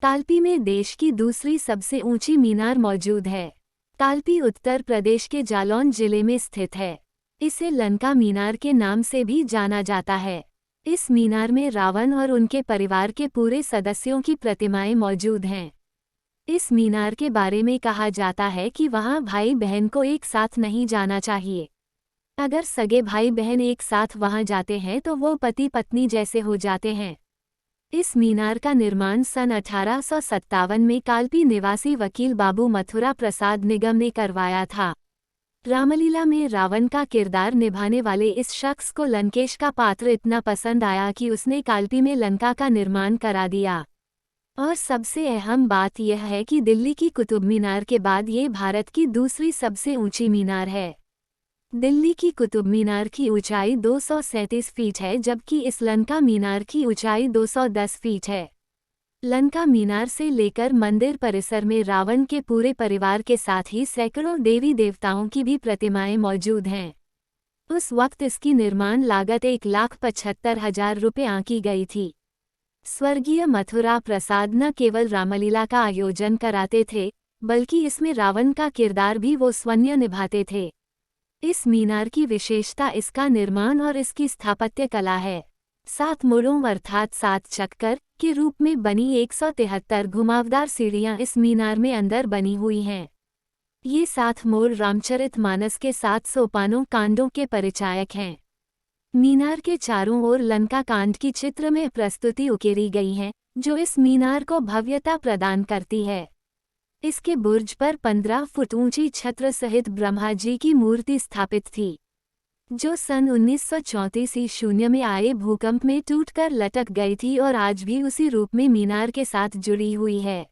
कालपी में देश की दूसरी सबसे ऊंची मीनार मौजूद है। कालपी उत्तर प्रदेश के जालौन जिले में स्थित है। इसे लंका मीनार के नाम से भी जाना जाता है। इस मीनार में रावण और उनके परिवार के पूरे सदस्यों की प्रतिमाएं मौजूद हैं। इस मीनार के बारे में कहा जाता है कि वहां भाई बहन को एक साथ नहीं जाना चाहिए। अगर सगे भाई बहन एक साथ वहां जाते हैं तो वो पति पत्नी जैसे हो जाते हैं। इस मीनार का निर्माण सन 1857 में कालपी निवासी वकील बाबू मथुरा प्रसाद निगम ने करवाया था। रामलीला में रावण का किरदार निभाने वाले इस शख्स को लंकेश का पात्र इतना पसंद आया कि उसने कालपी में लंका का निर्माण करा दिया। और सबसे अहम बात यह है कि दिल्ली की कुतुब मीनार के बाद ये भारत की दूसरी सबसे ऊंची मीनार है। दिल्ली की कुतुब मीनार की ऊंचाई 237 फीट है, जबकि इस लंका मीनार की ऊंचाई 210 फीट है। लंका मीनार से लेकर मंदिर परिसर में रावण के पूरे परिवार के साथ ही सैकड़ों देवी देवताओं की भी प्रतिमाएं मौजूद हैं। उस वक्त इसकी निर्माण लागत 1,75,000 रुपये आंकी गई थी। स्वर्गीय मथुरा प्रसाद न केवल रामलीला का आयोजन कराते थे, बल्कि इसमें रावण का किरदार भी वो स्वयं निभाते थे। इस मीनार की विशेषता इसका निर्माण और इसकी स्थापत्य कला है। 7 मोड़ों अर्थात 7 चक्कर के रूप में बनी 173 घुमावदार सीढ़ियां इस मीनार में अंदर बनी हुई हैं। ये 7 मोड़ रामचरितमानस के 7 सोपानों कांडों के परिचायक हैं। मीनार के चारों ओर लंका कांड की चित्रमय प्रस्तुति उकेरी गई है, जो इस मीनार को भव्यता प्रदान करती है। इसके बुर्ज पर 15 फुट ऊंची छत्र सहित ब्रह्मा जी की मूर्ति स्थापित थी, जो सन 1934 ईस्वी में आए भूकंप में टूटकर लटक गई थी और आज भी उसी रूप में मीनार के साथ जुड़ी हुई है।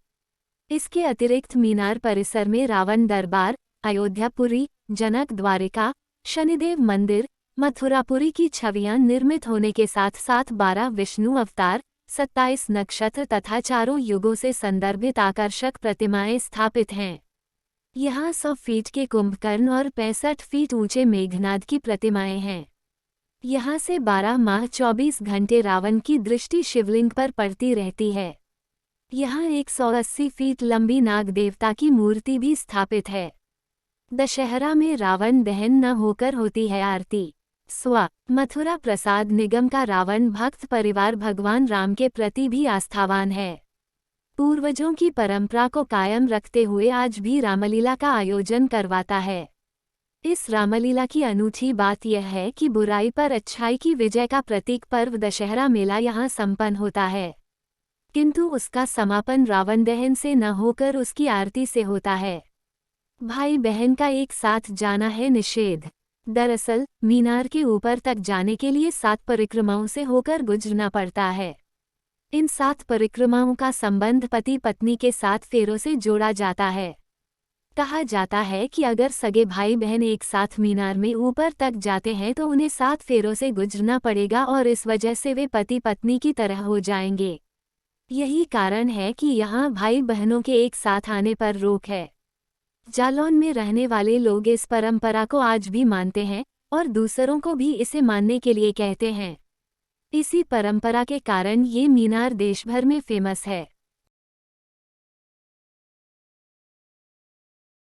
इसके अतिरिक्त मीनार परिसर में रावण दरबार, अयोध्यापुरी, जनक द्वारिका, शनिदेव मंदिर, मथुरापुरी की छवियां निर्मित होने के साथ साथ 12 विष्णु अवतार, 27 नक्षत्र तथा चारों युगों से संदर्भित आकर्षक प्रतिमाएं स्थापित हैं। यहाँ 100 फीट के कुंभकर्ण और 65 फीट ऊंचे मेघनाद की प्रतिमाएं हैं। यहाँ से 12 माह 24 घंटे रावण की दृष्टि शिवलिंग पर पड़ती रहती है। यहाँ 180 फीट लंबी नाग देवता की मूर्ति भी स्थापित है। दशहरा में रावण दहन न होकर होती है आरती। मथुरा प्रसाद निगम का रावण भक्त परिवार भगवान राम के प्रति भी आस्थावान है। पूर्वजों की परंपरा को कायम रखते हुए आज भी रामलीला का आयोजन करवाता है। इस रामलीला की अनूठी बात यह है कि बुराई पर अच्छाई की विजय का प्रतीक पर्व दशहरा मेला यहाँ संपन्न होता है, किंतु उसका समापन रावण दहन से न होकर उसकी आरती से होता है। भाई बहन का एक साथ जाना है निषेध। दरअसल मीनार के ऊपर तक जाने के लिए 7 परिक्रमाओं से होकर गुजरना पड़ता है। इन 7 परिक्रमाओं का संबंध पति पत्नी के 7 फेरों से जोड़ा जाता है। कहा जाता है कि अगर सगे भाई बहन एक साथ मीनार में ऊपर तक जाते हैं तो उन्हें 7 फेरों से गुजरना पड़ेगा और इस वजह से वे पति पत्नी की तरह हो जाएंगे। यही कारण है कि यहाँ भाई बहनों के एक साथ आने पर रोक है। जालौन में रहने वाले लोग इस परंपरा को आज भी मानते हैं और दूसरों को भी इसे मानने के लिए कहते हैं। इसी परंपरा के कारण ये मीनार देश भर में फेमस है।